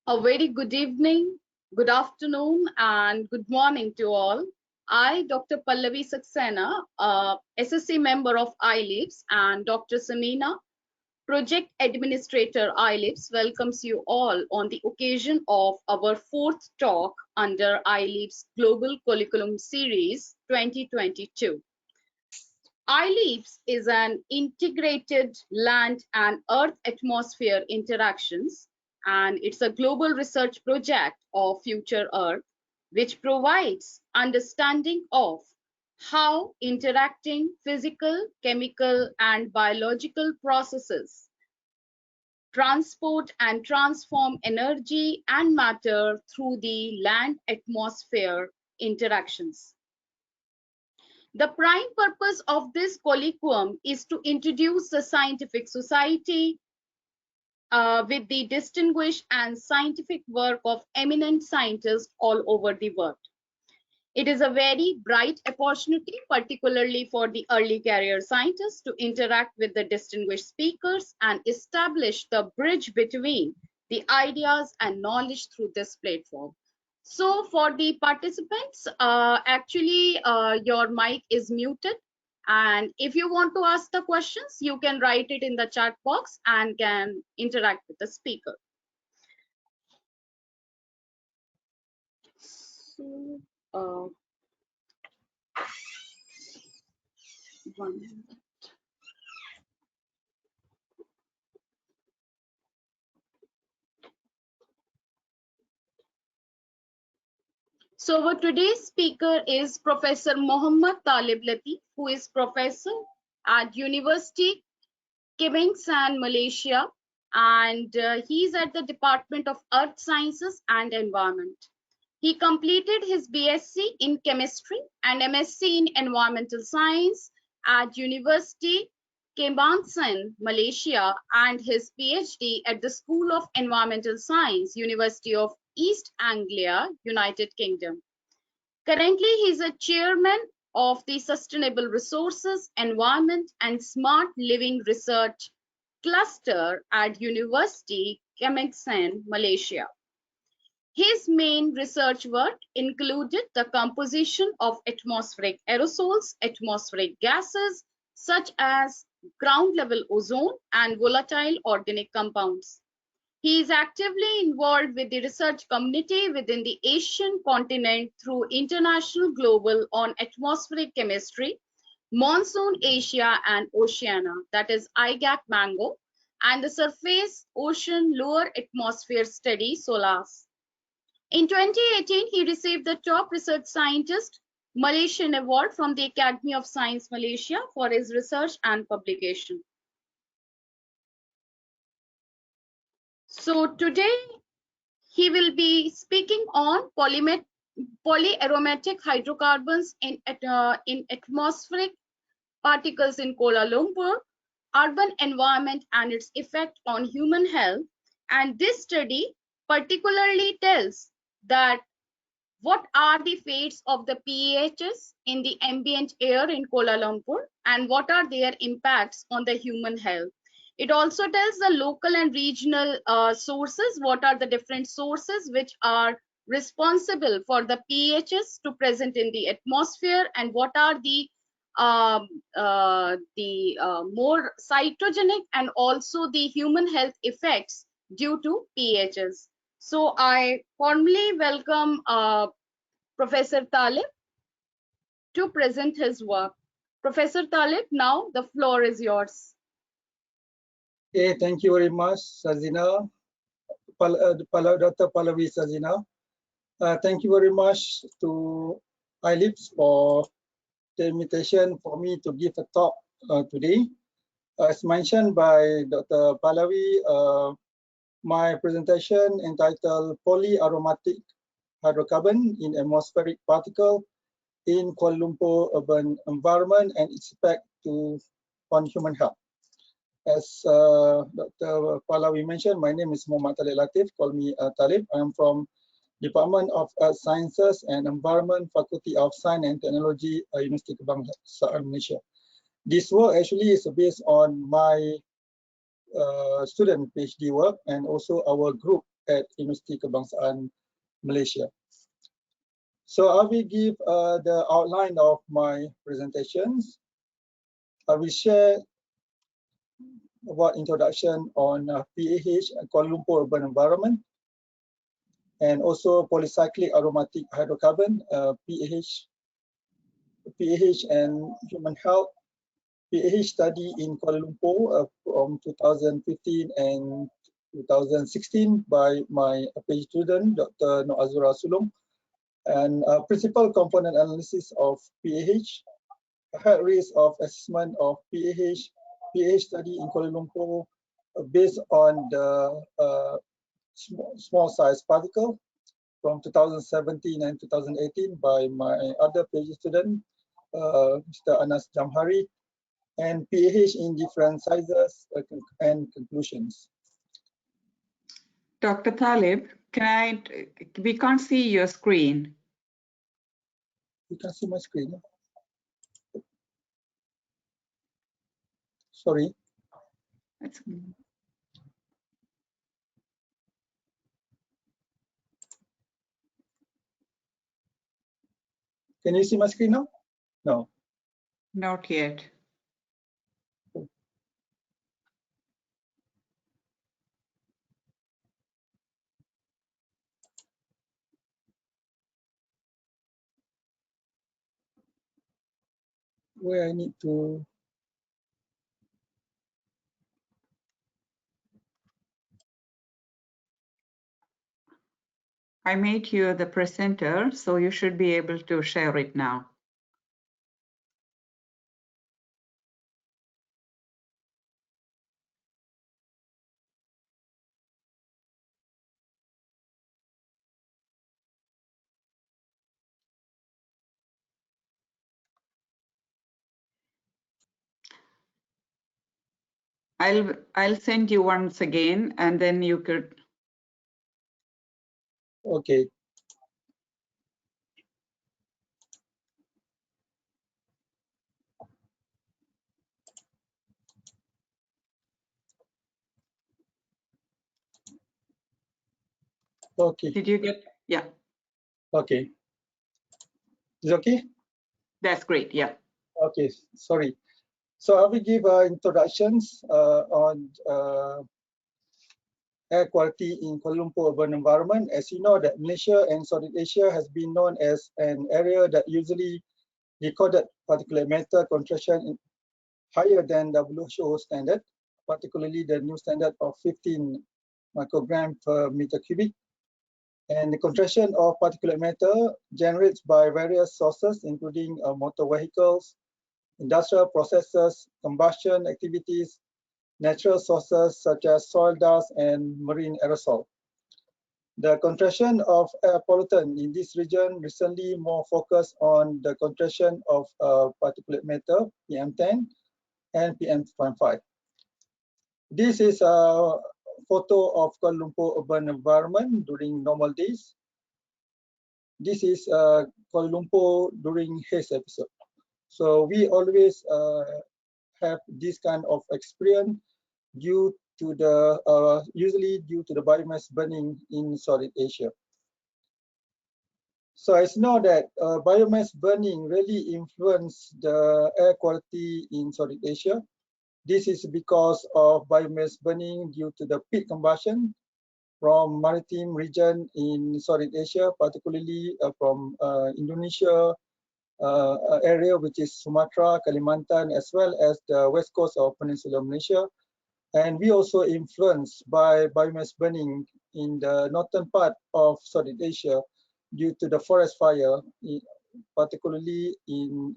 A very good evening, good afternoon, and good morning to all. I, Dr. Pallavi Saxena, SSC member of iLEAPS, and Dr. Samina, Project Administrator iLEAPS, welcomes you all on the occasion of our fourth talk under iLEAPS Global Colloquium Series 2022. iLEAPS is an integrated land and earth atmosphere interactions, and it's a global research project of future earth which provides understanding of how interacting physical, chemical and biological processes transport and transform energy and matter through the land atmosphere interactions. The prime purpose of this colloquium is to introduce the scientific society with the distinguished and scientific work of eminent scientists all over the world. It is a very bright opportunity, particularly for the early career scientists, to interact with the distinguished speakers and establish the bridge between the ideas and knowledge through this platform. So for the participants, your mic is muted. And if you want to ask the questions, you can write it in the chat box and can interact with the speaker. So, one minute. So our today's speaker is Professor Mohammad Talib Latif, who is professor at University Kebangsaan, Malaysia, and he's at the Department of Earth Sciences and Environment. He completed his BSc in Chemistry and MSc in Environmental Science at University Kebangsaan, Malaysia, and his PhD at the School of Environmental Science, University of East Anglia, United Kingdom. Currently, he is a chairman of the Sustainable Resources, Environment and Smart Living Research Cluster at University Kebangsaan, Malaysia. His main research work included the composition of atmospheric aerosols, atmospheric gases such as ground level ozone and volatile organic compounds. He is actively involved with the research community within the Asian continent through International Global on Atmospheric Chemistry, Monsoon Asia and Oceania, that is IGAC Mango, and the Surface Ocean Lower Atmosphere Study, SOLAS. In 2018, he received the Top Research Scientist Malaysian Award from the Academy of Science Malaysia for his research and publication. So today he will be speaking on polyaromatic hydrocarbons in atmospheric particles in Kuala Lumpur, urban environment and its effect on human health. And this study particularly tells that what are the fates of the PEHs in the ambient air in Kuala Lumpur and what are their impacts on the human health. It also tells the local and regional sources, what are the different sources which are responsible for the PEHs to present in the atmosphere and what are the more cytogenic and also the human health effects due to PEHs. So I formally welcome Professor Talib to present his work. Professor Talib, now the floor is yours. Okay, thank you very much, Sazina, Dr. Pallavi Sazina. Thank you very much to iLEAPS for the invitation for me to give a talk today. As mentioned by Dr. Pallavi, my presentation entitled Polyaromatic Hydrocarbon in Atmospheric Particle in Kuala Lumpur Urban Environment and its Effect on Human Health. As Dr. Pallavi mentioned, my name is Mohammad Talib Latif, call me Talib. I am from Department of Earth Sciences and Environment, Faculty of Science and Technology, University Kebangsaan, Malaysia. This work actually is based on my student PhD work and also our group at Universiti Kebangsaan Malaysia. So I will give the outline of my presentations. I will share about introduction on PAH and Kuala Lumpur urban environment, and also polycyclic aromatic hydrocarbon, PAH and human health, PAH study in Kuala Lumpur from 2015 and 2016 by my PhD student, Dr. Noazura Sulong, and principal component analysis of PAH, high risk of assessment of PAH study in Kuala Lumpur based on the small size particle from 2017 and 2018 by my other PhD student, Mr. Anas Jamhari, and PAH in different sizes and conclusions. Dr. Talib, we can't see your screen. You can see my screen. Sorry. Can you see my screen now? No. Not yet. Where I need to. I made you the presenter, so you should be able to share it now. I'll send you once again, and then you could. Okay. Okay. Did you get? Yeah. Okay. Is it okay? That's great. Yeah. Okay. Sorry. So I will give introductions on air quality in Kuala Lumpur urban environment. As you know, that Malaysia and Southeast Asia has been known as an area that usually recorded particulate matter concentration higher than WHO standard, particularly the new standard of 15 microgram per meter cubic. And the concentration of particulate matter generates by various sources, including motor vehicles, industrial processes, combustion activities, natural sources such as soil dust and marine aerosol. The concentration of air pollutant in this region recently more focused on the concentration of particulate matter, PM10 and PM2.5. This is a photo of Kuala Lumpur urban environment during normal days. This is Kuala Lumpur during haze episode. So we always have this kind of experience due to the usually due to the biomass burning in Southeast Asia. So it's known that biomass burning really influence the air quality in Southeast Asia. This is because of biomass burning due to the peat combustion from maritime region in Southeast Asia, particularly from Indonesia area, which is Sumatra, Kalimantan, as well as the west coast of Peninsular Malaysia. And we also influenced by biomass burning in the northern part of Southeast Asia due to the forest fire, particularly in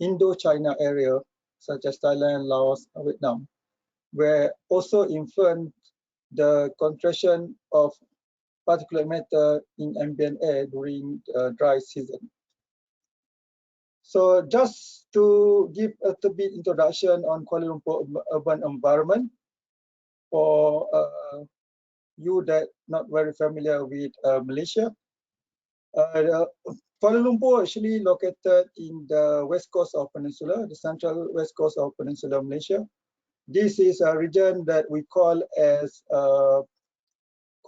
Indo-China area, such as Thailand, Laos, Vietnam, where also influenced the concentration of particulate matter in ambient air during the dry season. So just to give a little bit introduction on Kuala Lumpur urban environment for you that not very familiar with Malaysia. Kuala Lumpur actually located in the west coast of Peninsula, the central west coast of Peninsular Malaysia. This is a region that we call as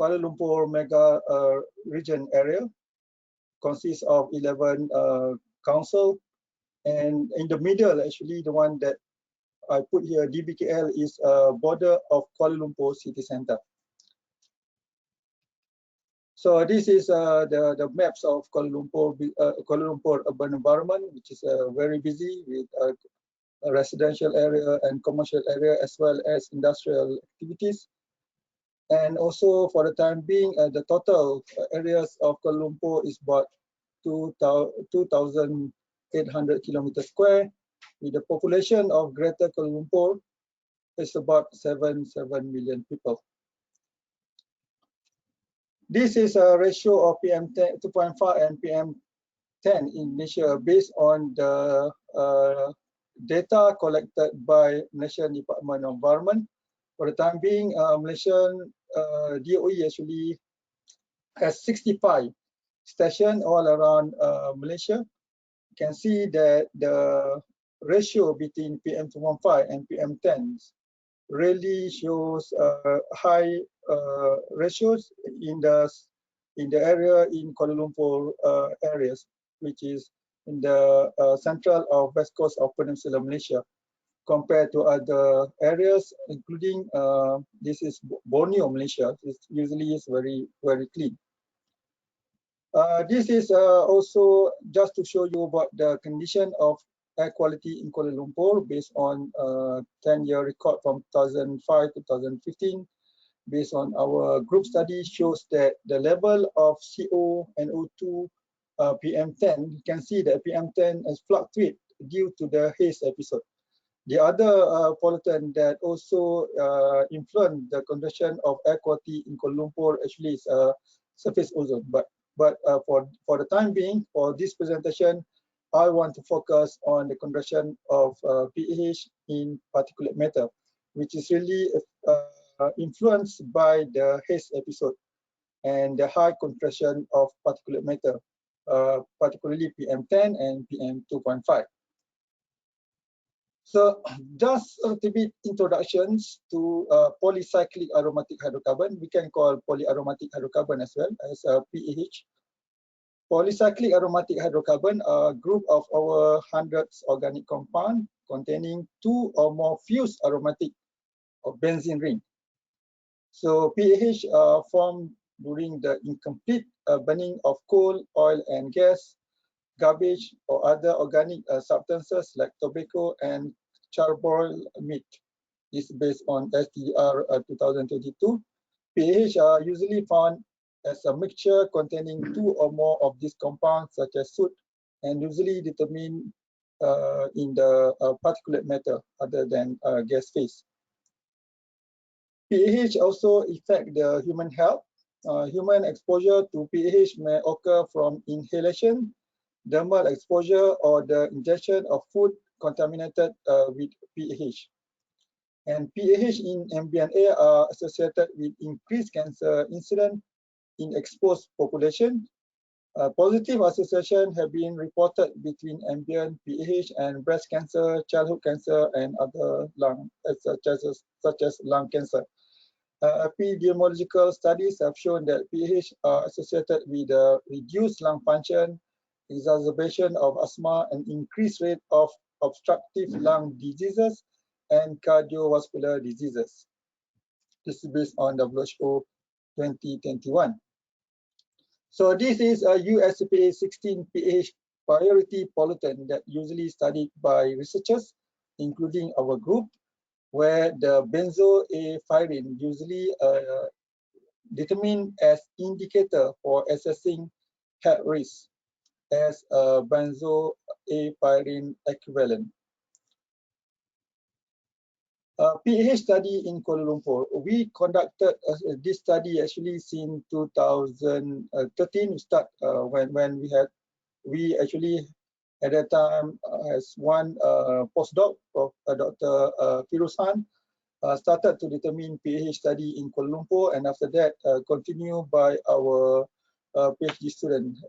Kuala Lumpur mega region area, consists of 11 council, and in the middle, actually, the one that I put here, DBKL, is a border of Kuala Lumpur city center. So this is the maps of Kuala Lumpur urban environment, which is very busy with a residential area and commercial area, as well as industrial activities. And also, for the time being, the total areas of Kuala Lumpur is about 2,800 kilometers square, with the population of Greater Kuala Lumpur is about 7 million people. This is a ratio of PM10 2.5 and PM10 in Malaysia based on the data collected by Malaysian Department of Environment. For the time being, Malaysian DOE actually has 65 stations all around Malaysia. You can see that the ratio between PM2.5 and PM10 really shows high ratios in the area in Kuala Lumpur areas, which is in the central or west coast of Peninsular Malaysia, compared to other areas, including this is Borneo, Malaysia. It usually is very clean. This is also just to show you about the condition of air quality in Kuala Lumpur based on 10-year record from 2005 to 2015. Based on our group study, shows that the level of CO and O2 PM10, you can see that PM10 has fluctuated due to the haze episode. The other pollutant that also influence the condition of air quality in Kuala Lumpur actually is surface ozone. But for the time being, for this presentation, I want to focus on the condition of PAH in particulate matter, which is really influenced by the haze episode and the high concentration of particulate matter, particularly PM10 and PM2.5. So just a little bit introductions to polycyclic aromatic hydrocarbon. We can call polyaromatic hydrocarbon as well as PAH. Polycyclic aromatic hydrocarbon are a group of over hundreds organic compound containing two or more fused aromatic or benzene ring. So PAH are formed during the incomplete burning of coal, oil, and gas, garbage, or other organic substances like tobacco and charboiled meat. This is based on SDR 2022. PAH are usually found as a mixture containing two or more of these compounds, such as soot, and usually determined in the particulate matter other than gas phase. PAH also affect the human health. Human exposure to PAH may occur from inhalation, dermal exposure, or the ingestion of food contaminated with PAH. And PAH in ambient air are associated with increased cancer incidence in exposed population. Positive association have been reported between ambient PAH and breast cancer, childhood cancer, and other lung, such as lung cancer. Epidemiological studies have shown that PAH are associated with reduced lung function, exacerbation of asthma, and increased rate of obstructive lung diseases and cardiovascular diseases. This is based on WHO 2021. So this is a USPA 16 PAH priority pollutant that usually studied by researchers, including our group, where the benzoaphyrine usually determined as indicator for assessing health risk as a benzoaphyrine equivalent. PAH study in Kuala Lumpur. We conducted this study actually since 2013. We start when we actually at that time as one postdoc of Dr. Firuz Khan started to determine PAH study in Kuala Lumpur, and after that continued by our PhD student.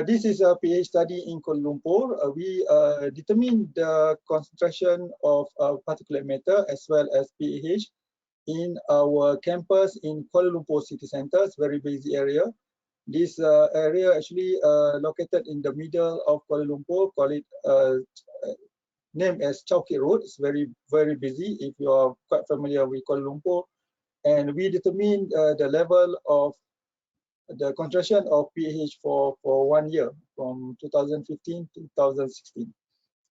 This is a PAH study in Kuala Lumpur. We determined the concentration of particulate matter as well as PAH in our campus in Kuala Lumpur city center. It's very busy area. This area actually located in the middle of Kuala Lumpur, call it named as Chowkit Road. It's very busy if you are quite familiar with Kuala Lumpur. And we determine the level of the contraction of pH for 1 year from 2015 to 2016.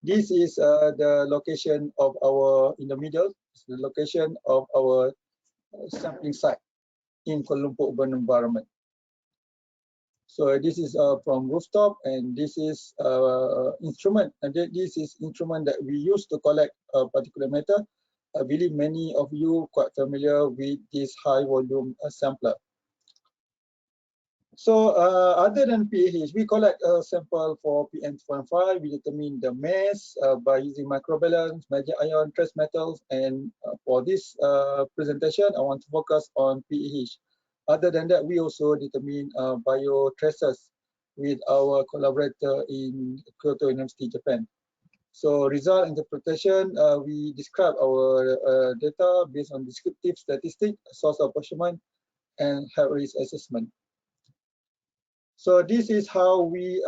This is the location of our, in the middle, the location of our sampling site in Kuala Lumpur urban environment. So this is from rooftop, and this is instrument, and this is instrument that we use to collect a particular matter. I believe many of you quite familiar with this high volume sampler. So other than pH, we collect a sample for PM2.5. We determine the mass by using microbalance, magic ion, trace metals, and for this presentation, I want to focus on pH. Other than that, we also determine biotraces with our collaborator in Kyoto University, Japan. So result interpretation, we describe our data based on descriptive statistics, source apportionment, and health risk assessment. So this is how we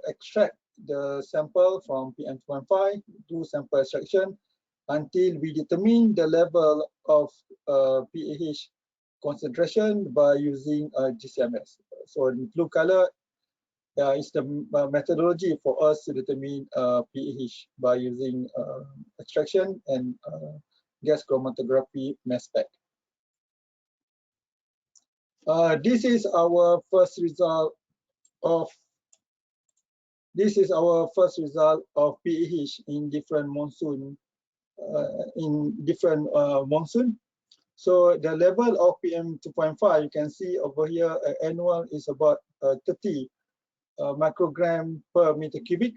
extract the sample from PM2.5, do sample extraction until we determine the level of pH concentration by using GCMS. So in blue color is the methodology for us to determine pH by using extraction and gas chromatography mass spec. This is our first result of pH in different monsoon So the level of PM2.5, you can see over here, annual is about 30 microgram per meter cubic.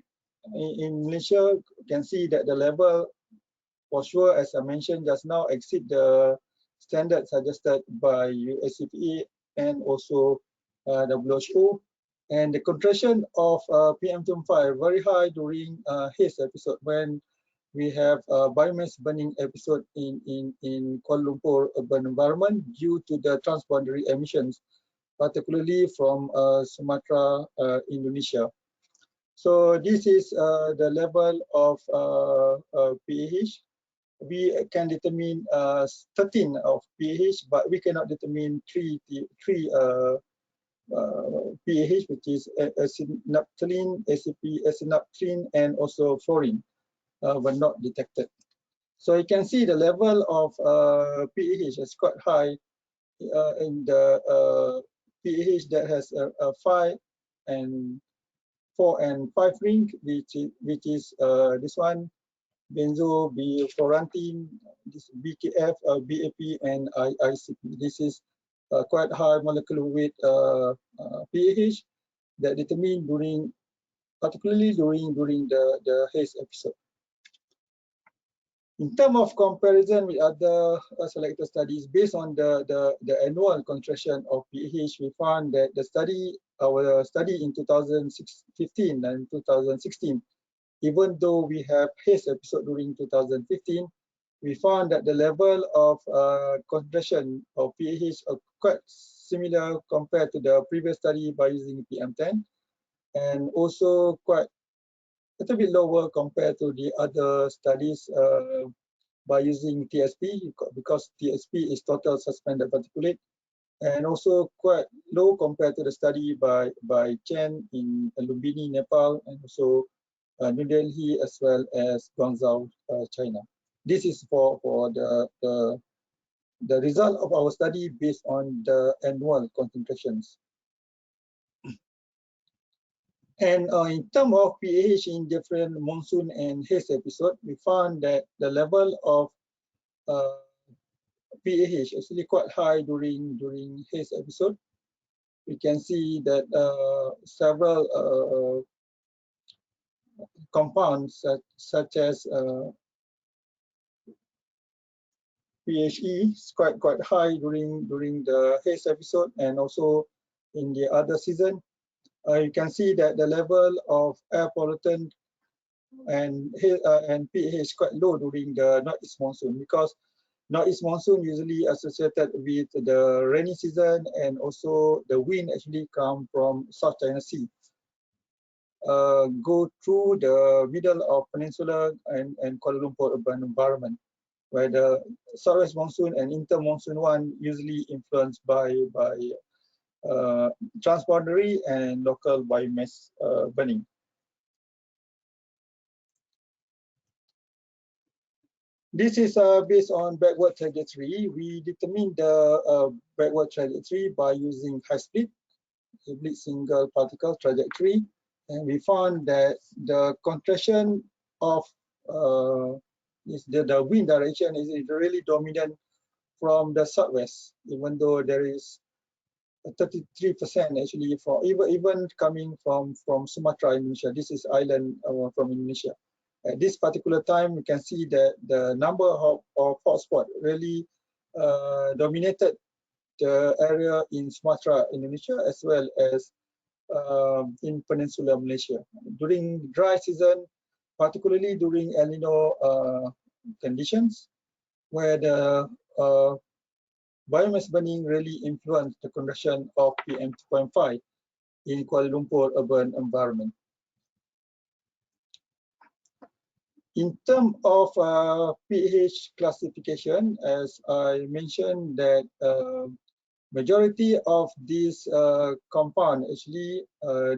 In Malaysia, you can see that the level, for sure, as I mentioned just now, exceed the standard suggested by USCPA and also WHO. And the contraction of PM2.5 very high during haze episode, when we have biomass burning episode in Kuala Lumpur urban environment due to the transboundary emissions, particularly from Sumatra, Indonesia. So this is the level of pH. We can determine 13 of pH, but we cannot determine three pH, which is acinaptylene, acinaptylene, and also fluorine, were not detected. So you can see the level of pH is quite high in the pH that has a 5 and 4 and 5 ring, which is this one, benzo, bifluorantine, this BKF, BAP, and ICP. This is quite high molecular weight pH that determined particularly during the haze episode. In terms of comparison with other selected studies, based on the annual contraction of pH, we found that our study in 2015 and 2016, even though we have haze episode during 2015, we found that the level of contraction of pH are quite similar compared to the previous study by using PM10, and also quite a little bit lower compared to the other studies by using TSP, because TSP is total suspended particulate, and also quite low compared to the study by Chen in Lumbini, Nepal, and also New Delhi, as well as Guangzhou, China. This is for the result of our study based on the annual concentrations. And in terms of pH in different monsoon and haze episode, we found that the level of pH actually quite high during haze episode. We can see that several compounds such as PHE is quite high during the haze episode, and also in the other season. You can see that the level of air pollutant and pH is quite low during the northeast monsoon, because Northeast monsoon usually associated with the rainy season, and also the wind actually come from South China Sea, go through the middle of peninsula and Kuala Lumpur urban environment, where the southwest monsoon and inter-monsoon one usually influenced by transboundary and local biomass burning. This is based on backward trajectory. We determine the backward trajectory by using high split single particle trajectory, and we found that the contraction of the wind direction is really dominant from the southwest, even though there is 33% actually for even coming from Sumatra, Indonesia. This is island from Indonesia. At this particular time, we can see that the number of hotspots really dominated the area in Sumatra, Indonesia, as well as in Peninsular Malaysia. During dry season, particularly during El Nino conditions, where the biomass burning really influenced the conversion of PM 2.5 in Kuala Lumpur urban environment. In terms of pH classification, as I mentioned, that majority of these compound actually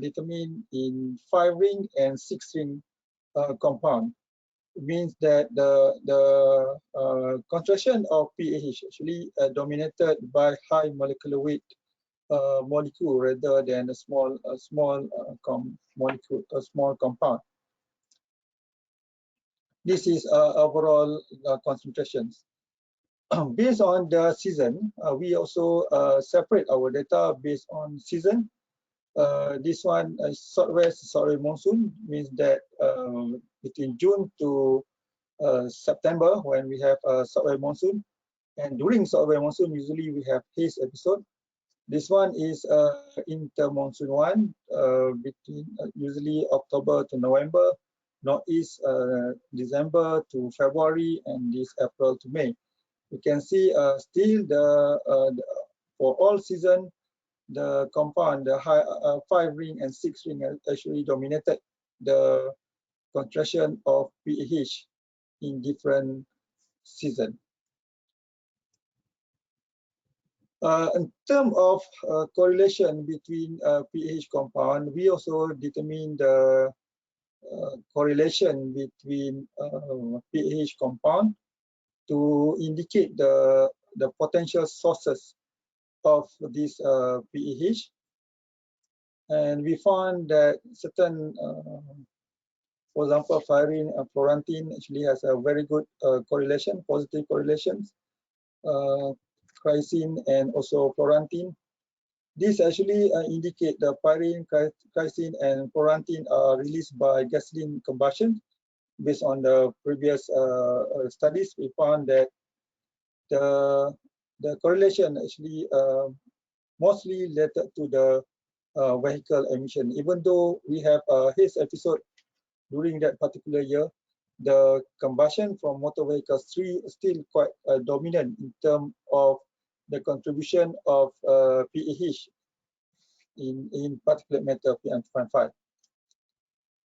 determined in 5-ring and 6-ring compound. It means that the concentration of pH actually dominated by high molecular weight molecule rather than a small molecule, a small compound. This is overall concentrations. Based on the season, we also separate our data based on season. This one is southwest monsoon, means that between June to September, when we have a southwest monsoon, and during southwest monsoon usually we have haze episode. This one is inter-monsoon one, between usually October to November, northeast December to February, and this April to May. You can see still for all season, the compound, the 5-ring and 6-ring actually dominated the contraction of pH in different season. In terms of correlation between pH compound, we also determine the correlation between pH compound to indicate the potential sources of this pH. And we found that certain, for example, fluorine and fluorantine actually has a very good correlation, positive correlations. Chrysine and also fluorantine. This actually indicate the pyrene, chrysine, and fluorantine are released by gasoline combustion. Based on the previous studies, we found that the correlation actually mostly related to the vehicle emission. Even though we have a haze episode during that particular year, the combustion from motor vehicles still quite dominant in terms of the contribution of PAH in particulate matter PM2.5.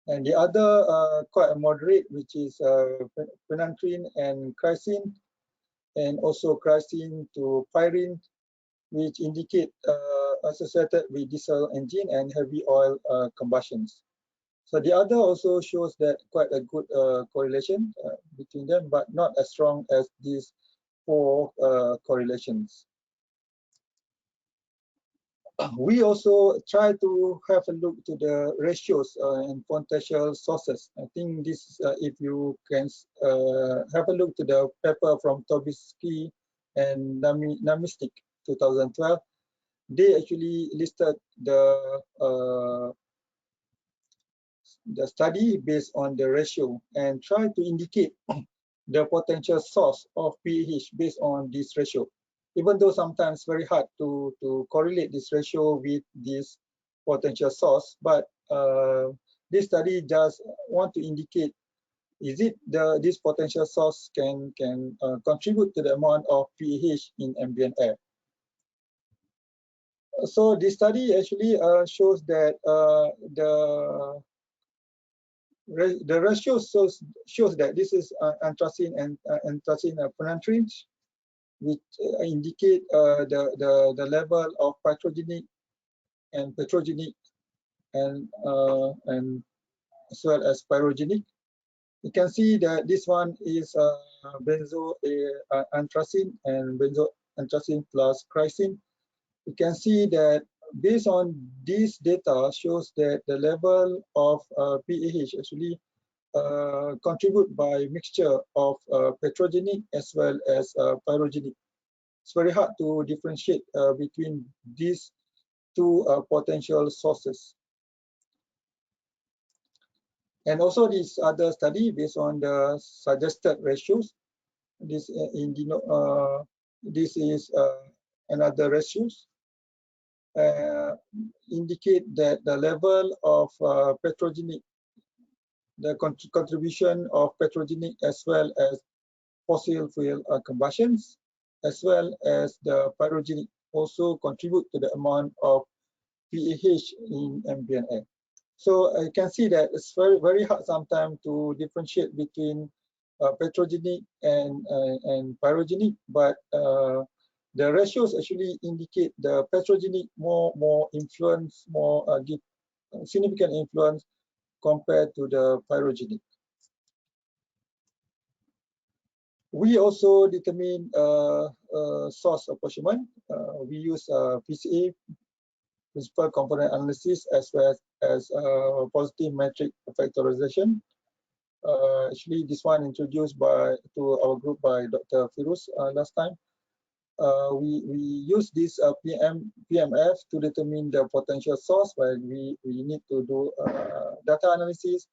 And the other quite moderate, which is phenanthrene and chrysine, and also chrysine to pyrene, which indicate associated with diesel engine and heavy oil combustions. So the other also shows that quite a good correlation between them, but not as strong as these four correlations. We also try to have a look to the ratios and potential sources. I think this, if you can have a look to the paper from Tobisky and Namistik 2012, they actually listed the study based on the ratio and try to indicate the potential source of pH based on this ratio. Even though sometimes very hard to correlate this ratio with this potential source, but this study just want to indicate Is it this potential source can contribute to the amount of PAH in ambient air? So this study actually shows that the ratio shows that this is anthracene and anthracene penetrant, which indicate the level of pathogenic and pathogenic and as well as pyrogenic. You can see that this one is benzo anthracene and benzo anthracene plus chrysene. You can see that based on this data shows that the level of PAH actually contribute by mixture of pathogenic as well as pyrogenic. It's very hard to differentiate between these two potential sources. And also this other study based on the suggested ratios. This this is another ratios indicate that the level of pathogenic, the contribution of pathogenic as well as fossil fuel combustions, as well as the pyrogenic also contribute to the amount of PAH in ambient air. So you can see that it's very hard sometimes to differentiate between pathogenic and pyrogenic, but the ratios actually indicate the pathogenic more influence, give significant influence compared to the pyrogenic. We also determine source apportionment. We use PCA, principal component analysis, as well as positive metric factorization. Actually, this one introduced to our group by Dr. Firuz last time. We use this PMF to determine the potential source, where we need to do data analysis,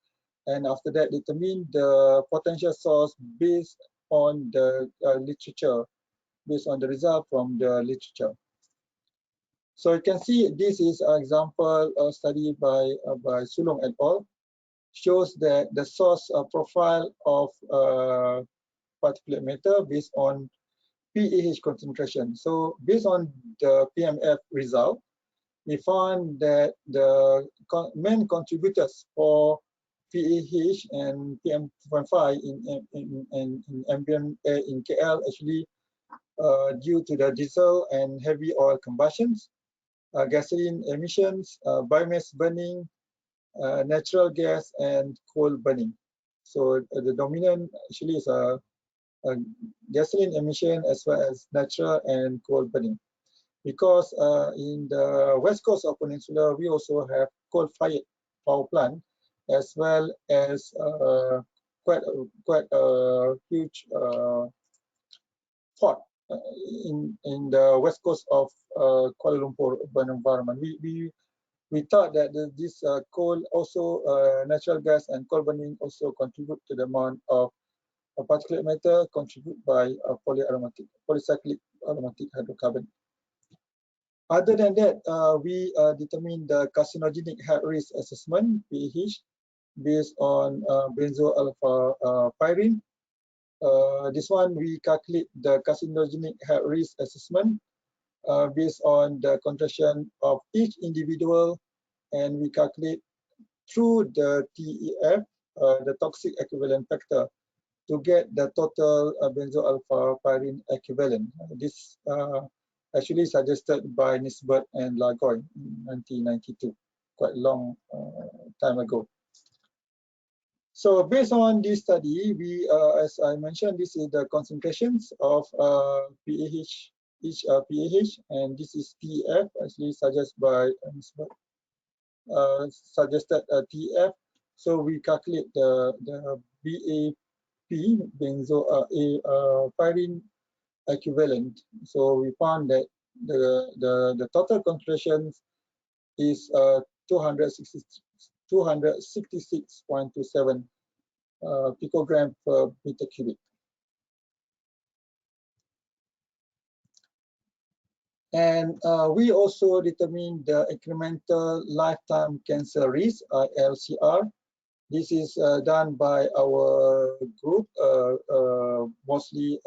and after that determine the potential source based on the literature, based on the result from the literature. So you can see this is an example study by Sulong et al. Shows that the source profile of particulate matter based on PAH concentration. So based on the PMF result, we found that the main contributors for PAH and PM2.5 in ambient air in KL actually due to the diesel and heavy oil combustions, gasoline emissions, biomass burning, natural gas, and coal burning. So the dominant actually is a gasoline emission as well as natural and coal burning. Because in the west coast of Peninsula, we also have coal-fired power plant, as well as quite a huge port in the west coast of Kuala Lumpur urban environment. We thought that this coal also, natural gas and coal burning also contribute to the amount of particulate matter contribute by polycyclic aromatic hydrocarbon. Other than that, we determine the carcinogenic health risk assessment, PAH, based on benzo alpha pyrene. This one, we calculate the carcinogenic health risk assessment based on the concentration of each individual, and we calculate through the TEF, the toxic equivalent factor, to get the total benzo alpha pyrene equivalent. This actually suggested by Nisbet and Lagoy in 1992, quite a long time ago. So based on this study, we, as I mentioned, this is the concentrations of PAH, each PAH, and this is TF, actually suggested by Nisbet, suggested TF. So we calculate the BAP, benzo pyrene equivalent. So we found that the total concentration is 266.27 picogram per meter cubic. And we also determine the incremental lifetime cancer risk, LCR, This is done by our group, mostly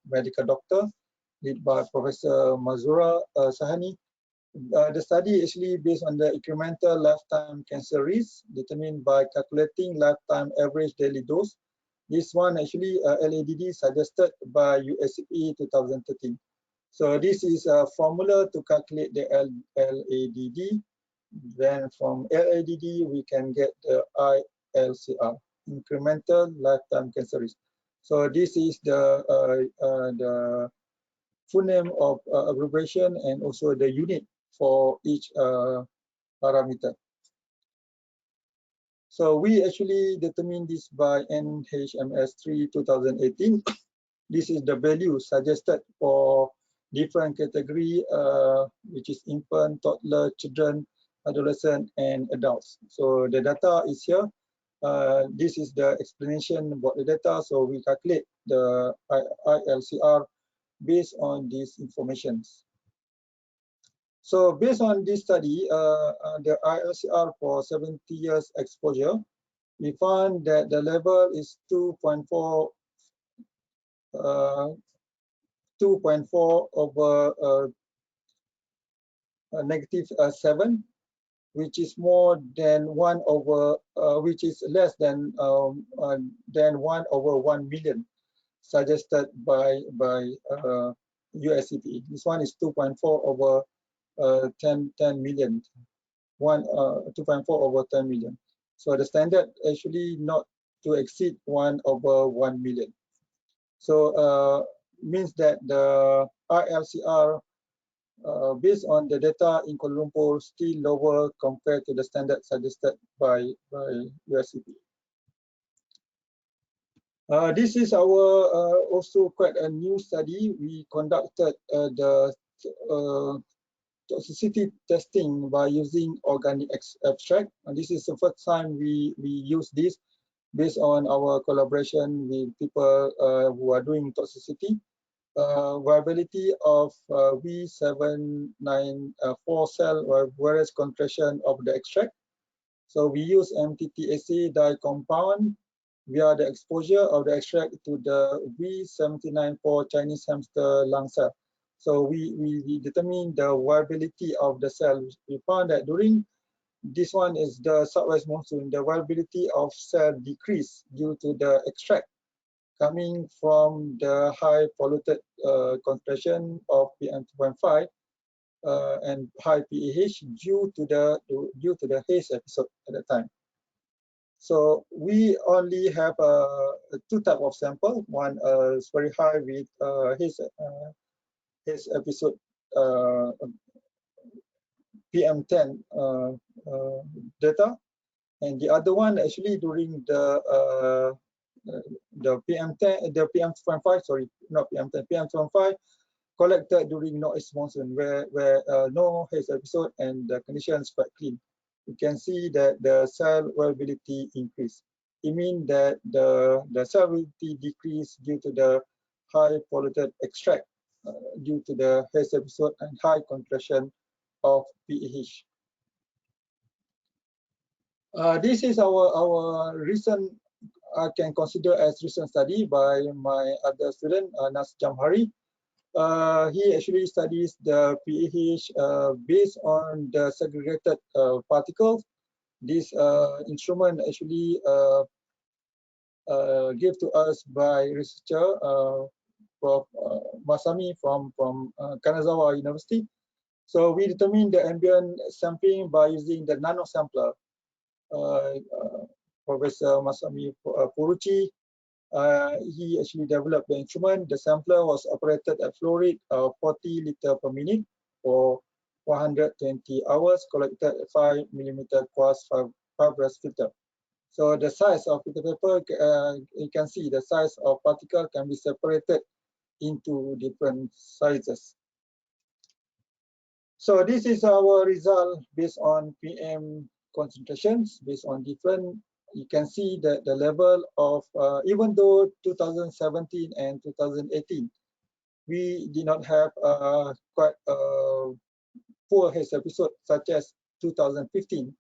medical doctor, led by Professor Mazura Sahani. The study actually based on the incremental lifetime cancer risk determined by calculating lifetime average daily dose. This one actually LADD suggested by USP 2013. So this is a formula to calculate the LADD. Then from LADD we can get the ILCR, incremental lifetime cancer risk. So this is the full name of abbreviation and also the unit for each parameter. So we actually determine this by NHMS3 2018. This is the value suggested for different category, which is infant, toddler, children, adolescent, and adults. So the data is here. This is the explanation about the data. So we calculate the ILCR based on these informations. So based on this study, the ILCR for 70 years exposure, we found that the level is 2.4 over -7, which is more than 1 over, which is less than 1 over 1 million suggested by USCP. This one is 2.4 over 10 million. 2.4 over 10 million. So the standard actually not to exceed 1 over 1 million. So means that the ILCR based on the data in Kuala Lumpur still lower compared to the standard suggested by USCP. This is our also quite a new study. We conducted the toxicity testing by using organic extract. And this is the first time we use this based on our collaboration with people who are doing toxicity. Viability of V794 cell virus concentration of the extract. So we use MTTAC dye compound via the exposure of the extract to the V794 Chinese hamster lung cell. So we determine the viability of the cell. We found that during this one is the southwest monsoon, the viability of cell decrease due to the extract coming from the high polluted concentration of PM2.5 and high PAH due to the haze episode at the time. So we only have two type of sample. One is very high with haze episode PM10 data, and the other one actually during the PM10, the PM2.5, sorry, not PM10, PM2.5 collected during northeast monsoon where no haze episode and the condition is quite clean. You can see that the cell viability increase. It means that the cell viability decrease due to the high polluted extract due to the haze episode and high concentration of PAH. This is our recent, I can consider as recent study by my other student, Nas Jamhari. He actually studies the PAH based on the segregated particles. This instrument actually given to us by researcher Prof. Masami from Kanazawa University. So we determine the ambient sampling by using the nano sampler. Professor Masami Puruchi, he actually developed the instrument. The sampler was operated at flow rate of 40 liters per minute for 120 hours, collected 5 millimeter quartz fibrous filter. So the size of filter paper, you can see the size of particle can be separated into different sizes. So this is our result based on PM concentrations, based on different, you can see that the level of, even though 2017 and 2018, we did not have quite a poor haze episode such as 2015.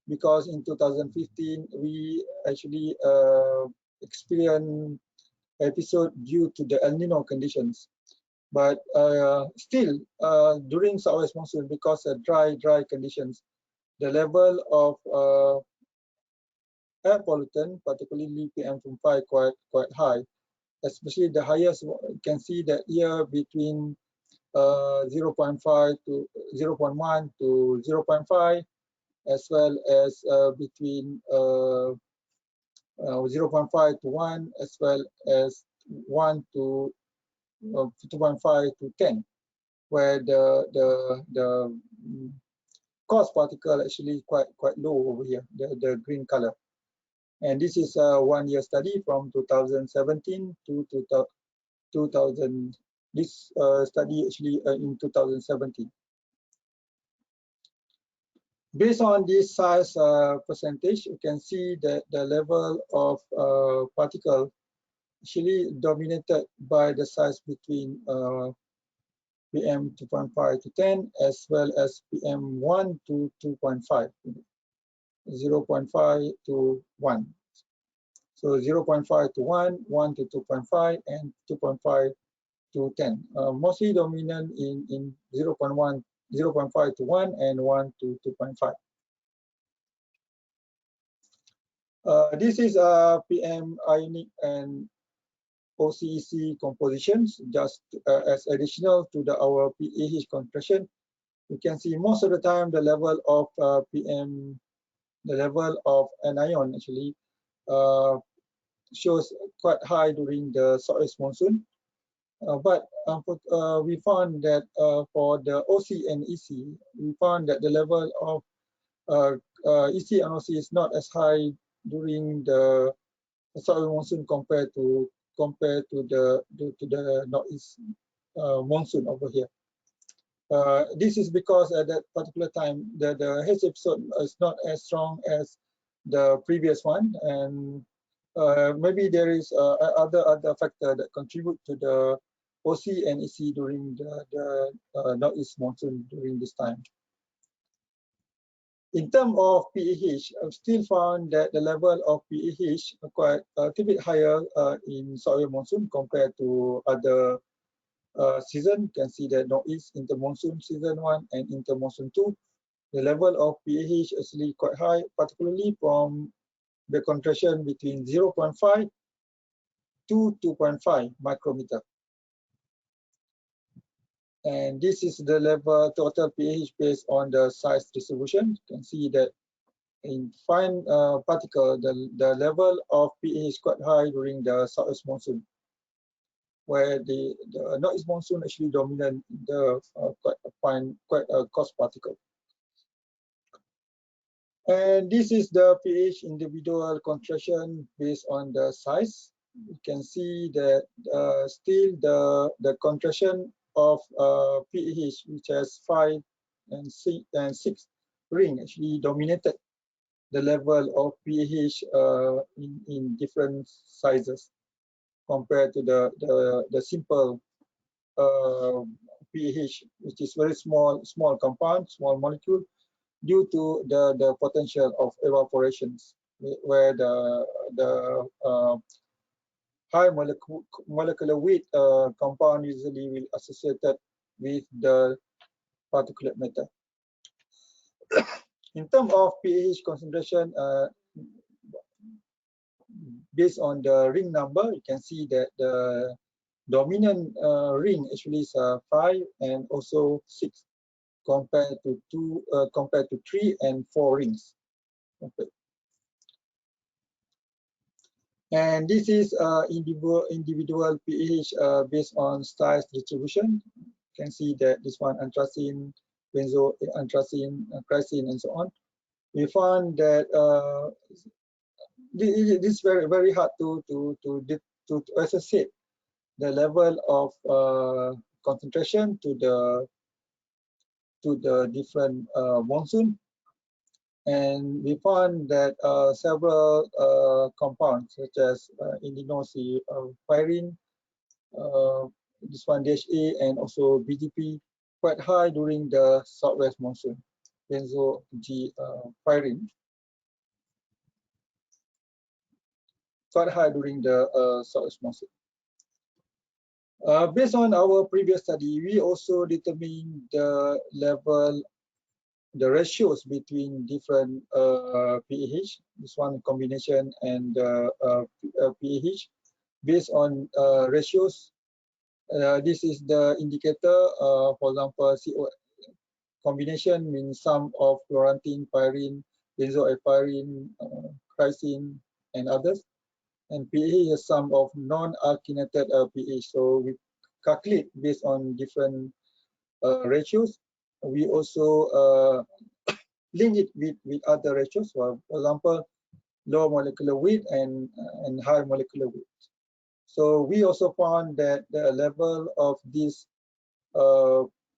because in 2015 we actually experienced episode due to the El Nino conditions. But still, during southwest monsoon, because of dry conditions, the level of air pollutant, particularly PM2.5, quite high. Especially the highest, you can see that here between 0.5 to 0.1 to 0.5, as well as between 0.5 to 1, as well as 1 to 2.5 to 10, where the coarse particle actually quite low over here, the green color. And this is a one-year study from 2017 to 2000. This study actually in 2017. Based on this size percentage, you can see that the level of particle actually dominated by the size between PM 2.5 to 10, as well as PM 1 to 2.5, 0.5 to 1. So 0.5 to 1, 1 to 2.5, and 2.5 to 10. Mostly dominant in 0.1, 0.5 to 1, and 1 to 2.5. This is PM ionic and OCEC compositions, just as additional to our PAH concentration. You can see most of the time the level of PM, the level of anion actually shows quite high during the southwest monsoon. But we found that for the OC and EC, we found that the level of EC and OC is not as high during the southern monsoon compared to the northeast monsoon over here. This is because at that particular time the H episode is not as strong as the previous one, and maybe there is other factor that contribute to the OC and EC during the northeast monsoon during this time. In terms of PAH, I've still found that the level of PAH are quite a bit higher in southern monsoon compared to other season. You can see that northeast intermonsoon season 1 and intermonsoon 2, the level of PAH is actually quite high, particularly from the concentration between 0.5 to 2.5 micrometer. And this is the level total pH based on the size distribution. You can see that in fine particle, the level of pH is quite high during the southwest monsoon, where the northeast monsoon actually dominant the quite a coarse particle. And this is the pH individual concentration based on the size. You can see that still the concentration of pH, which has 5 and 6 ring, actually dominated the level of pH in different sizes compared to the simple pH, which is very small compound, small molecule, due to the potential of evaporations, where the high molecular weight compound usually will associated with the particulate matter. In terms of pH concentration, based on the ring number, you can see that the dominant ring actually is 5 and also 6 compared to 3 and 4 rings. Okay. And this is individual pH based on size distribution. You can see that this one anthracene, benzo, anthracene, chrysene, and so on. We found that this is very hard to associate the level of concentration to the different monsoon. And we found that several compounds such as indenoxy, pyrene, this one DHA, and also BDP, quite high during the southwest monsoon, benzo G pyrene. quite high during the southwest monsoon. Based on our previous study, we also determined the level, the ratios between different PAH, this one combination and PAH, based on ratios. This is the indicator, for example, CO combination means sum of chlorantine, pyrene, benzoylpyrene, chrysine, and others. And PAH is sum of non-alkylated PAH. So we calculate based on different ratios. We also link it with other ratios. For example, low molecular weight and high molecular weight. So we also found that the level of this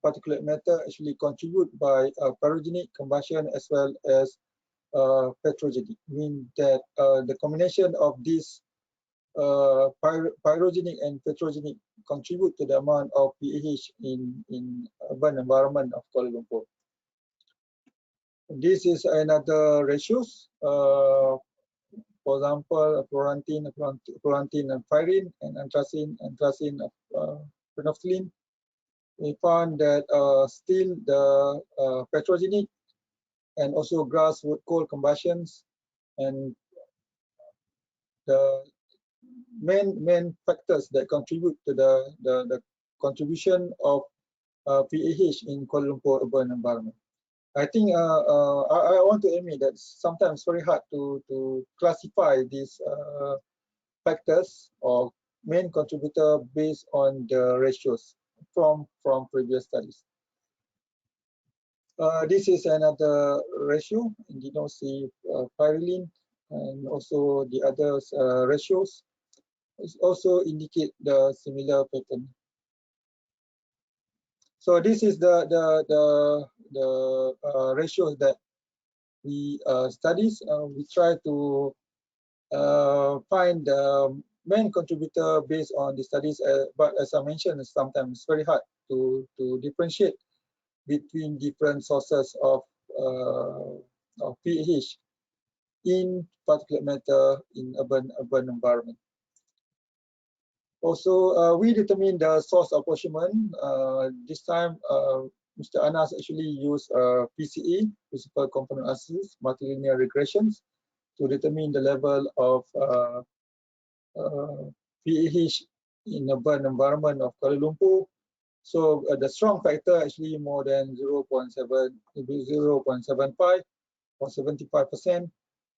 particulate matter actually contribute by pyrogenic combustion as well as petrogenic, mean that the combination of these pyrogenic and petrogenic contribute to the amount of PAH in urban environment of Kuala Lumpur. This is another ratios. For example, chlorantine and pyrene, and anthracene phenolphthalein. We found that still the petrogenic and also grasswood coal combustions, and the main factors that contribute to the contribution of PAH in Kuala Lumpur urban environment. I think I want to admit that sometimes very hard to classify these factors or main contributor based on the ratios from previous studies. This is another ratio, and you don't see pyrrolene, and also the other ratios also indicate the similar pattern. So this is the ratios that we studies. We try to find the main contributor based on the studies, but as I mentioned, sometimes it's very hard to differentiate between different sources of PAH in particulate matter in urban environment. Also, we determine the source apportionment. This time, Mr. Anas actually used PCA, principal component analysis, multilinear regressions, to determine the level of PAH in urban environment of Kuala Lumpur. So the strong factor actually more than 0.75 or 75%.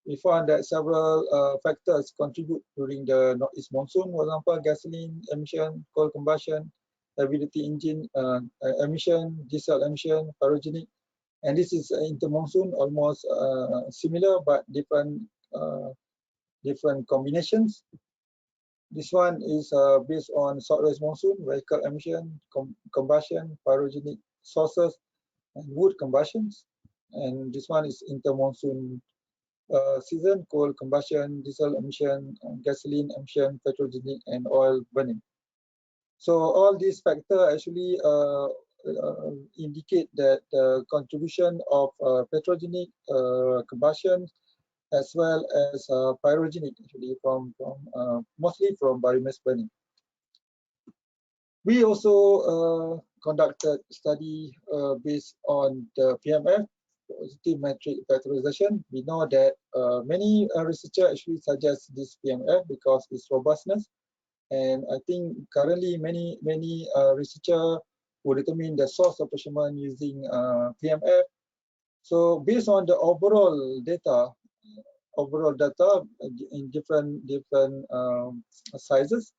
We found that several factors contribute during the northeast monsoon. For example, gasoline emission, coal combustion, heavy-duty engine emission, diesel emission, pyrogenic, and this is inter-monsoon, almost similar but different combinations. This one is based on southwest monsoon, vehicle emission, combustion, pyrogenic sources, and wood combustions. And this one is inter-monsoon season, coal combustion, diesel emission, gasoline emission, petrogenic, and oil burning. So all these factors actually indicate that the contribution of petrogenic combustion as well as pyrogenic, actually from mostly from biomass burning. We also conducted study based on the PMF, positive metric factorization. We know that many researchers actually suggest this PMF because its robustness, and I think currently many researchers will determine the source apportionment using PMF. So based on the overall data in different sizes,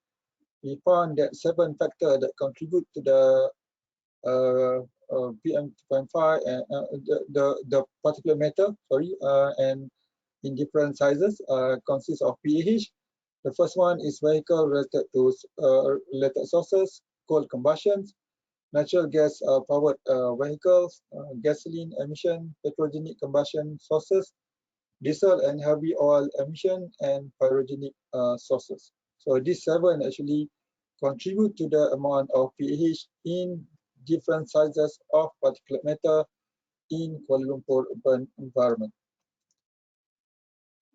we found that 7 factors that contribute to the PM2.5 and the particulate matter, and in different sizes consists of PAH. The first one is vehicle related to related sources, coal combustions, natural gas powered vehicles, gasoline emission, petrogenic combustion sources, diesel and heavy oil emission, and pyrogenic sources. So these 7 actually contribute to the amount of PAH in different sizes of particulate matter in Kuala Lumpur urban environment.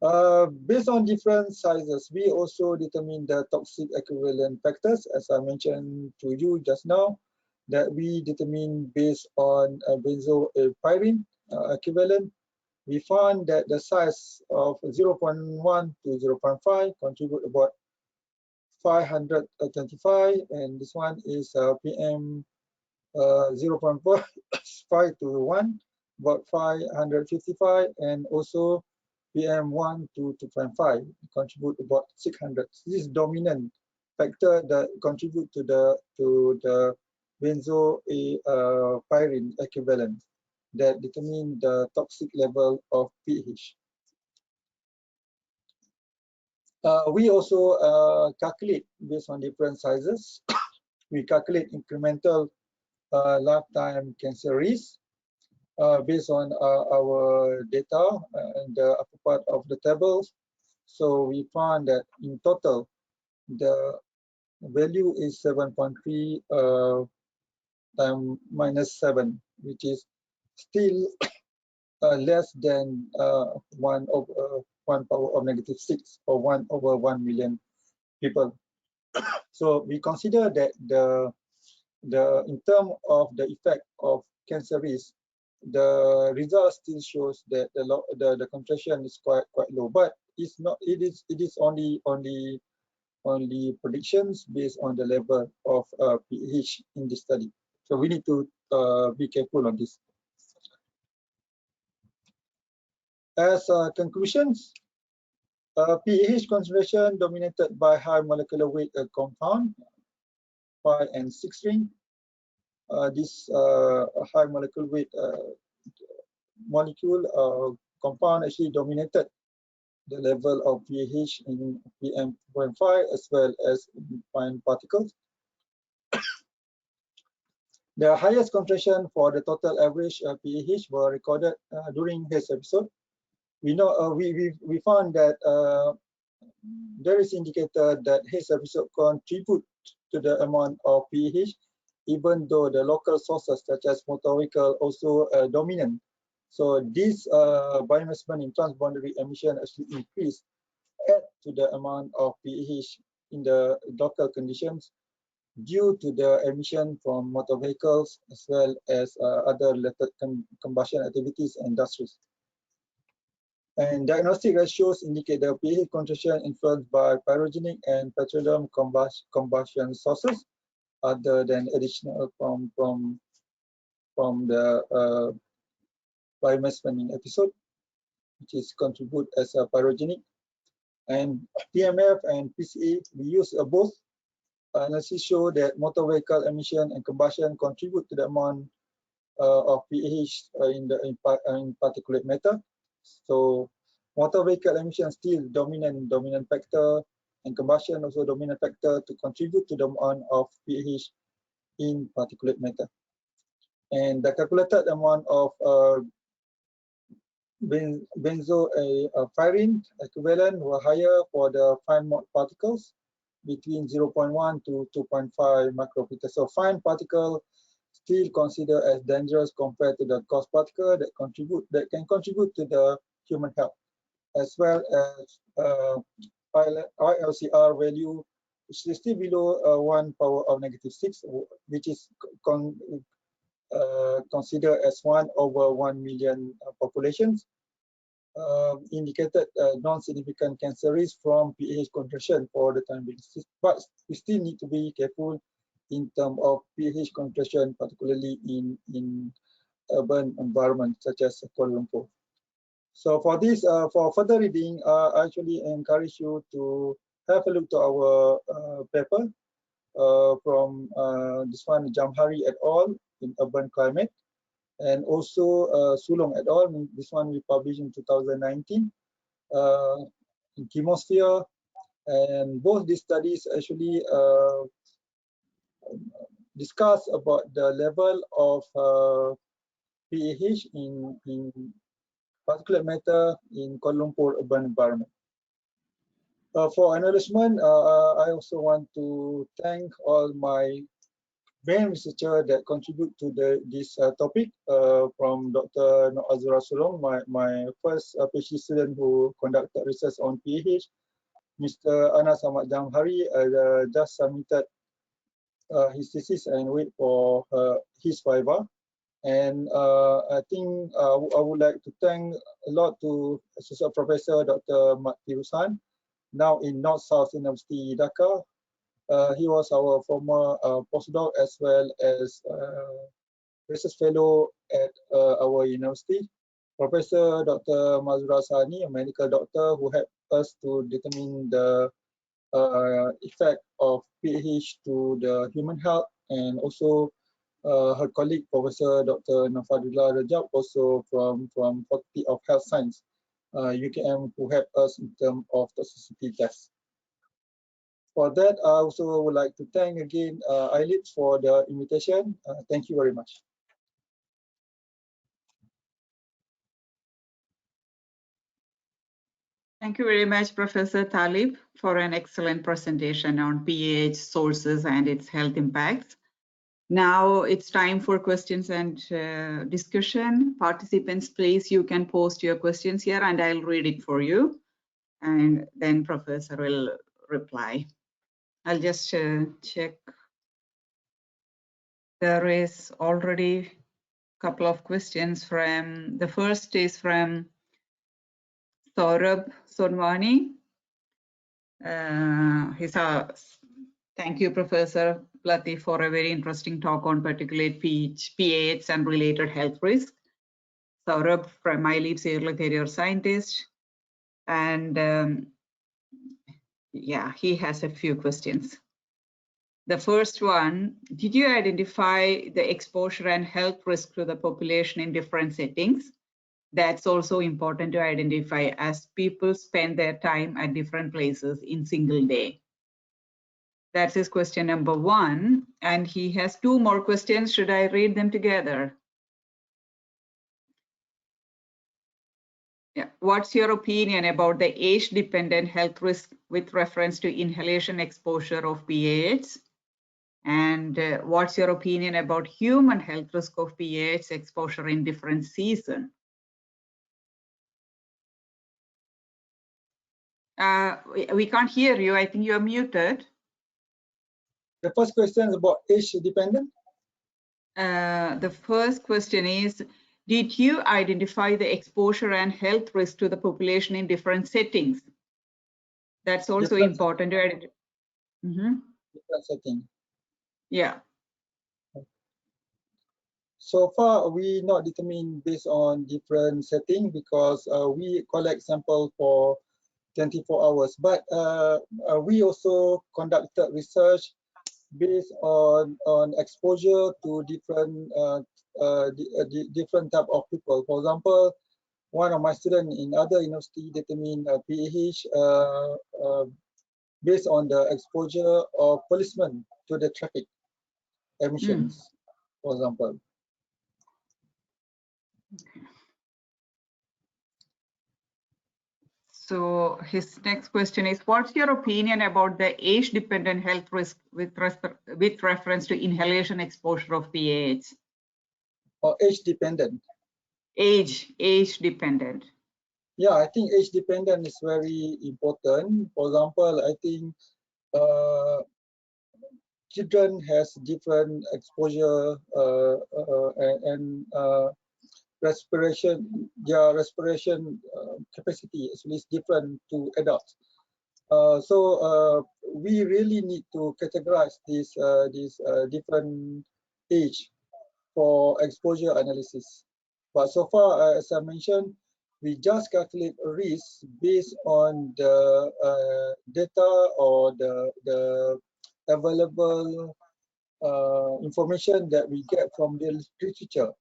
Based on different sizes, we also determine the toxic equivalent factors, as I mentioned to you just now, that we determine based on benzopyrene equivalent. We found that the size of 0.1 to 0.5 contribute about 525, and this one is PM 0.5 to 1, about 555, and also PM1 to 2.5 contribute about 600. This is dominant factor that contribute to the benzopyrene equivalent that determine the toxic level of pH. We also calculate based on different sizes. We calculate incremental lifetime cancer risk based on our data in the upper part of the tables. So we found that in total, the value is 7.3 times -7, which is still less than 1 power of -6, or 1/1 million people. So we consider that in terms of the effect of cancer risk, the result still shows that the concentration is quite low, but it's not. It is only predictions based on the level of pH in this study. So we need to be careful on this. As conclusions, pH concentration dominated by high molecular weight compound, 5 and 6 ring. This high molecular weight compound actually dominated the level of pH in PM2.5 as well as in fine particles. The highest concentration for the total average pH were recorded during this episode. We know we found that there is indicator that his episode contribute to the amount of pH, even though the local sources such as motor vehicle also dominant. So this biomass in transboundary emission actually increase add to the amount of pH in the local conditions due to the emission from motor vehicles as well as other related combustion activities and industries. And diagnostic ratios indicate the pH concentration influenced by pyrogenic and petroleum combustion sources other than additional from the biomass spending episode, which is contribute as a pyrogenic. And PMF and PCA, we use both. Analysis show that motor vehicle emission and combustion contribute to the amount of pH in particulate matter. So motor vehicle emission still dominant factor, and combustion also dominant factor to contribute to the amount of pH in particulate matter. And the calculated amount of benzopyrene equivalent were higher for the fine particles between 0.1 to 2.5 micrometer. So fine particle still considered as dangerous compared to the coarse particle that can contribute to the human health, as well as ILCR value, which is still below 1 power of -6, which is considered as 1/1 million populations. Indicated non-significant cancer risk from pH concentration for the time being, but we still need to be careful in terms of pH concentration, particularly in urban environment such as Kuala Lumpur. So for this, for further reading, I actually encourage you to have a look to our paper from this one, Jamhari et al. In Urban Climate, and also Sulong et al. This one we published in 2019 in Chemosphere, and both these studies actually discuss about the level of pH in particulate matter in Kuala Lumpur urban environment. For acknowledgement, I also want to thank all my main researcher that contribute to this topic from Dr. Azura Sulong, my first PhD student who conducted research on PAH. Mr. Anas Ahmad Jamhari just submitted his thesis and wait for his viva. And I think I would like to thank a lot to Associate Professor Dr. Mat Pirusan, now in North South University Dhaka. He was our former postdoc as well as research fellow at our university. Professor Dr. Mazura Sani, a medical doctor who helped us to determine the effect of PAH to the human health, and also her colleague, Professor Dr. Nafadullah Rajab, also from Faculty of Health Science, UKM, who helped us in terms of toxicity tests. For that, I also would like to thank again iLEAPS for the invitation. Thank you very much. Thank you very much, Professor Talib, for an excellent presentation on PAH sources and its health impacts. Now it's time for questions and discussion. Participants, please, you can post your questions here and I'll read it for you. And then Professor will reply. I'll just check. There is already a couple of questions from, the first is from Saurabh Sonwani. Thank you, Professor Plathi, for a very interesting talk on particulate PAH and related health risks. Saurabh from iLEAPS, early career scientist. And yeah, he has a few questions. The first one, did you identify the exposure and health risk to the population in different settings? That's also important to identify as people spend their time at different places in single day. That's his question number one. And he has two more questions. Should I read them together? Yeah. What's your opinion about the age-dependent health risk with reference to inhalation exposure of PAH? And what's your opinion about human health risk of PAH exposure in different seasons? We can't hear you. I think you're muted. The first question is about age dependent. The first question is, did you identify the exposure and health risk to the population in different settings? That's also Different important to identify. Different setting. Yeah. So far, we not determined based on different setting because we collect sample for 24 hours. But we also conducted research based on exposure to different different type of people. For example, one of my students in other university determined PAH based on the exposure of policemen to the traffic emissions, for example. So his next question is, what's your opinion about the age-dependent health risk with reference to inhalation exposure of PAH? Or age-dependent? Age-dependent. Yeah, I think age-dependent is very important. For example, I think children has different exposure and respiration, their respiration capacity is different to adults. So we really need to categorize these different age for exposure analysis. But so far, as I mentioned, we just calculate risk based on the data or the available information that we get from the literature.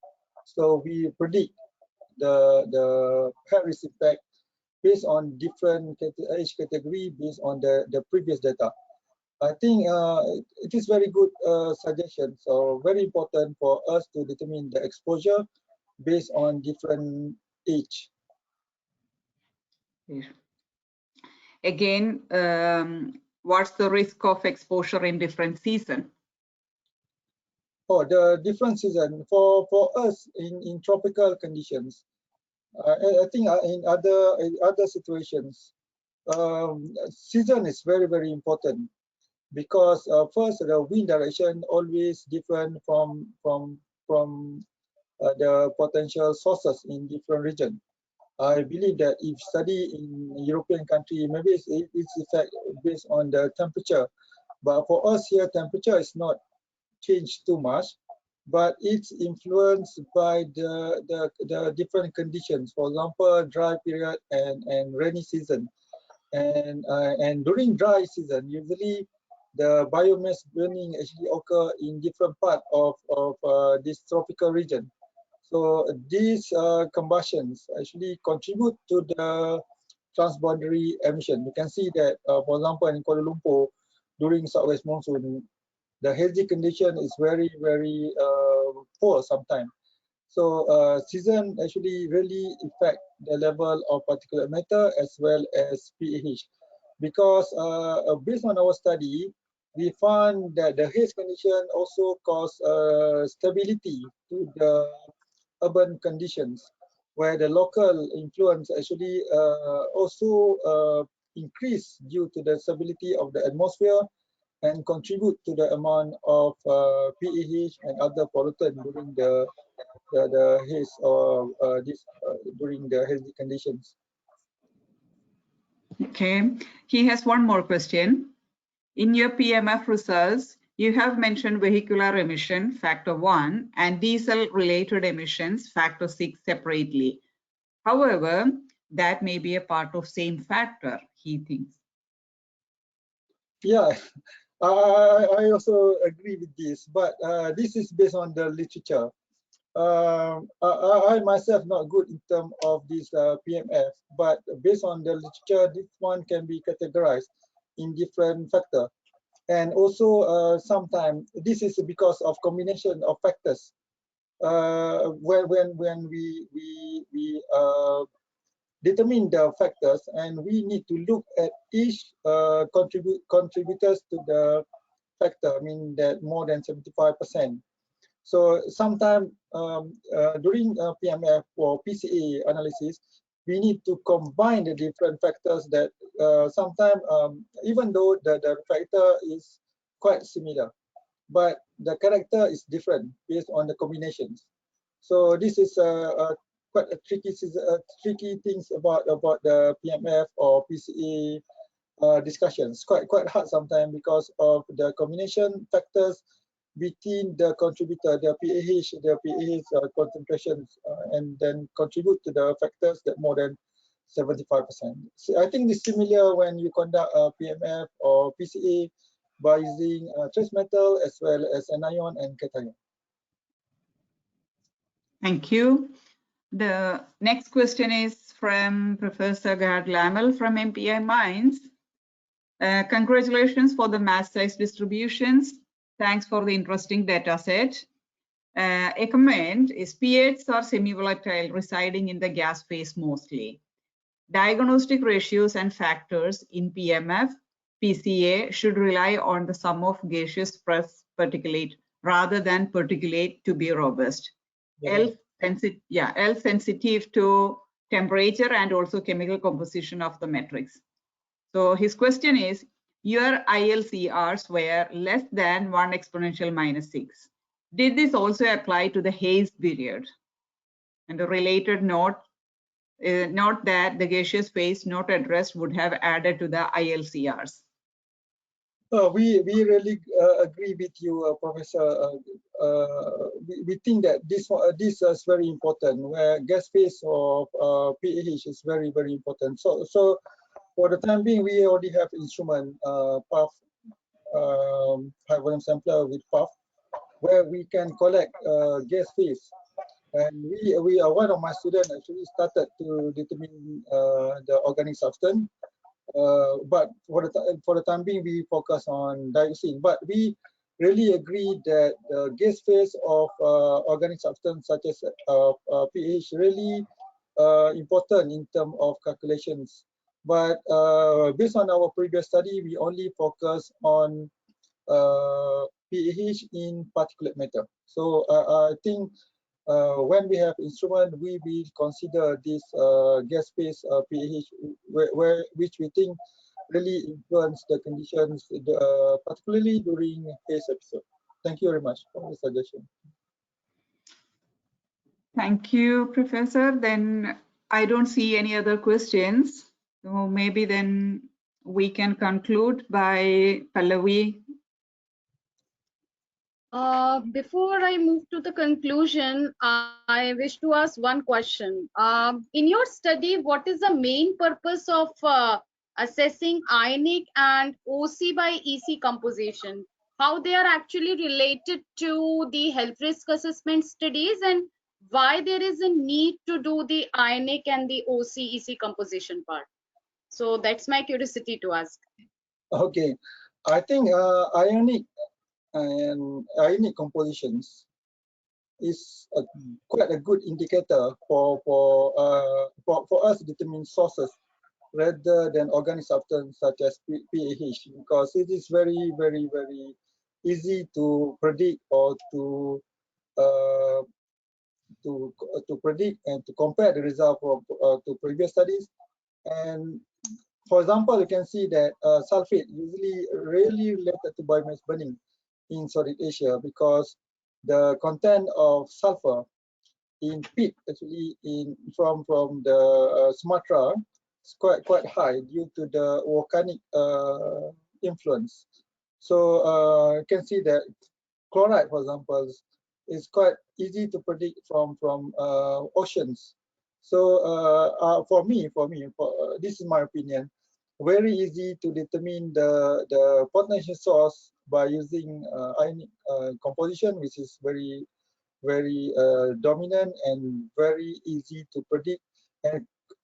So we predict the health risk effect based on different age category based on the previous data. I think it is very good suggestion. So very important for us to determine the exposure based on different age. Again, what's the risk of exposure in different season? Oh, the different season for us in tropical conditions. I think in other situations, season is very important, because first, the wind direction always different from the potential sources in different region. I believe that if study in European country, maybe it's effect based on the temperature, but for us here, temperature is not changed too much, but it's influenced by the different conditions. For example, dry period and rainy season. And during dry season, usually the biomass burning actually occur in different part of this tropical region. So these combustions actually contribute to the transboundary emission. You can see that, for example, in Kuala Lumpur, during southwest monsoon, the hazy condition is very poor sometimes. So season actually really affect the level of particulate matter as well as PAH, because based on our study, we found that the haze condition also cause stability to the urban conditions, where the local influence actually also increase due to the stability of the atmosphere and contribute to the amount of PAH and other pollutant during the haze or during the hazy conditions. Okay, he has one more question. In your PMF results, you have mentioned vehicular emission factor 1 and diesel related emissions factor 6 separately. However, that may be a part of same factor, he thinks. Yeah, I also agree with this, but this is based on the literature. I myself not good in terms of this PMF, but based on the literature, this one can be categorized in different factors. And also sometimes this is because of combination of factors. When we determine the factors, and we need to look at each contributors to the factor, I mean that more than 75%. So sometimes during PMF or PCA analysis, we need to combine the different factors that sometimes, even though the factor is quite similar, but the character is different based on the combinations. So this is quite a tricky things about the PMF or PCA discussions. Quite hard sometimes because of the combination factors between the contributor, the PAH concentrations, and then contribute to the factors that more than 75%. So I think it's similar when you conduct a PMF or PCA by using trace metal as well as anion and cation. Thank you. The next question is from Professor Gerd Lammel from MPI Mainz. Congratulations for the mass size distributions. Thanks for the interesting data set. A comment is pH are semi-volatile, residing in the gas phase mostly. Diagnostic ratios and factors in PMF, PCA should rely on the sum of gaseous plus particulate rather than particulate to be robust. Yeah. Else sensitive to temperature and also chemical composition of the matrix. So his question is, your ILCRs were less than 1 exponential minus 6. Did this also apply to the haze period? And a related note, note that the gaseous phase not addressed would have added to the ILCRs. We really agree with you, Professor. We think that this is very important, where gas phase of PAH is very important. So for the time being, we already have instrument PUF, high volume sampler with PUF, where we can collect gas phase. And we are one of my students actually started to determine the organic substance. But for the time being, we focus on dioxin. But we really agree that the gas phase of organic substance such as pH really important in terms of calculations. But based on our previous study, we only focus on PAH in particulate matter. So I think when we have instrument, we will consider this gas phase PAH, which we think really influence the conditions, particularly during haze episode. Thank you very much for the suggestion. Thank you, Professor. Then I don't see any other questions. So maybe then we can conclude by Pallavi. Before I move to the conclusion, I wish to ask one question. In your study, what is the main purpose of assessing ionic and OC by EC composition? How they are actually related to the health risk assessment studies, and why there is a need to do the ionic and the OC EC composition part? So that's my curiosity to ask. Okay, I think ionic and ionic compositions is quite a good indicator for us to determine sources rather than organic substance such as PAH, because it is very easy to predict or to predict and to compare the result to previous studies. And for example, you can see that sulfate usually really related to biomass burning in Southeast Asia, because the content of sulfur in peat actually from the Sumatra is quite high due to the volcanic influence. So you can see that chloride, for example, is quite easy to predict from oceans. So for me, this is my opinion, very easy to determine the potential source by using ionic composition, which is very dominant and very easy to predict,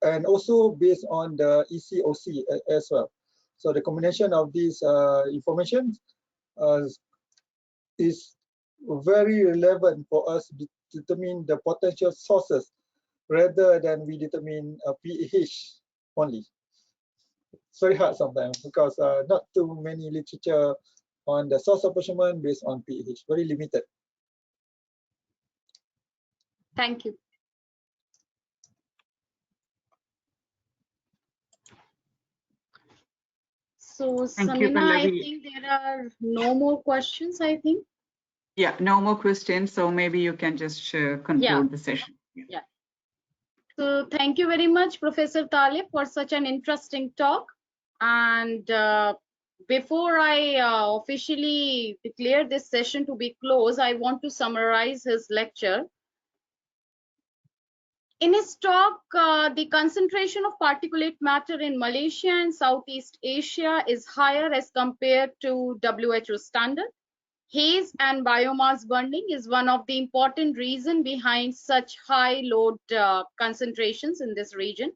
and also based on the ECOC as well. So the combination of these information is very relevant for us to determine the potential sources rather than we determine a PAH only. It's very hard sometimes because not too many literature on the source apportionment based on PAH, very limited. Thank you. So, Thank you, Samina, I Pallavi. think there are no more questions, I think. Yeah, no more questions. So maybe you can just conclude the session. Yeah. So thank you very much, Professor Talib, for such an interesting talk. And before I officially declare this session to be closed, I want to summarize his lecture. In his talk, the concentration of particulate matter in Malaysia and Southeast Asia is higher as compared to WHO standard. Haze and biomass burning is one of the important reasons behind such high load concentrations in this region.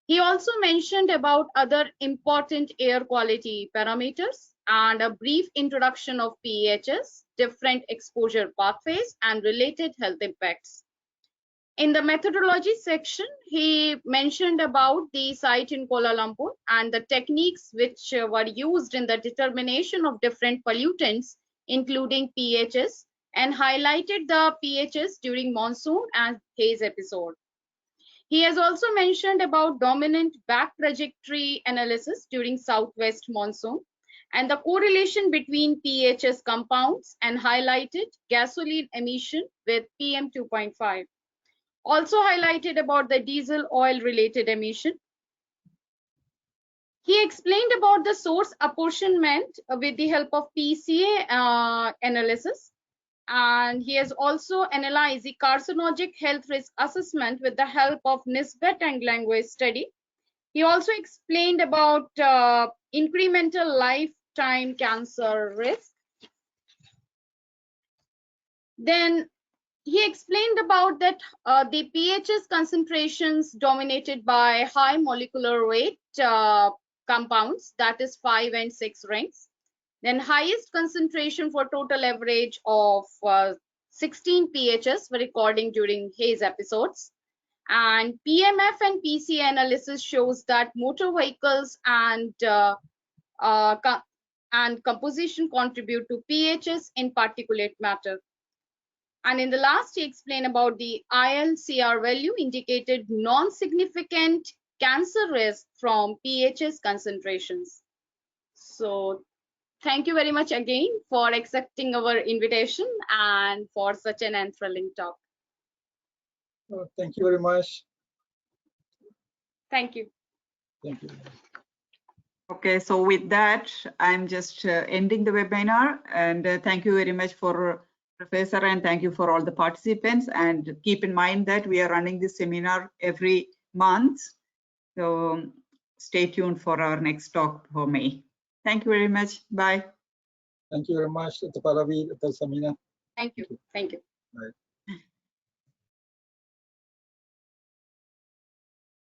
He also mentioned about other important air quality parameters and a brief introduction of PEHs, different exposure pathways, and related health impacts. In the methodology section, he mentioned about the site in Kuala Lumpur and the techniques which were used in the determination of different pollutants, including PHs, and highlighted the PHs during monsoon and haze episode. He has also mentioned about dominant back trajectory analysis during southwest monsoon and the correlation between PHS compounds, and highlighted gasoline emission with PM 2.5. Also highlighted about the diesel oil related emission. He explained about the source apportionment with the help of PCA analysis, and he has also analyzed the carcinogenic health risk assessment with the help of Nisbet and language study. He also explained about incremental lifetime cancer risk. Then he explained about that the PHS concentrations dominated by high molecular weight compounds, that is 5 and 6 rings. Then highest concentration for total average of 16 PHS were recording during haze episodes. And PMF and PC analysis shows that motor vehicles and and composition contribute to pHs in particulate matter. And in the last, he explained about the ILCR value indicated non-significant cancer risk from pHs concentrations. So thank you very much again for accepting our invitation and for such an enthralling talk. Thank you very much. Thank you. Thank you. Okay, so with that, I'm just ending the webinar, and thank you very much for Professor, and thank you for all the participants. And keep in mind that we are running this seminar every month, so stay tuned for our next talk for May. Thank you very much. Bye. Thank you very much, Dr. Pallavi, Dr. Samina. Thank you. Thank you. Bye.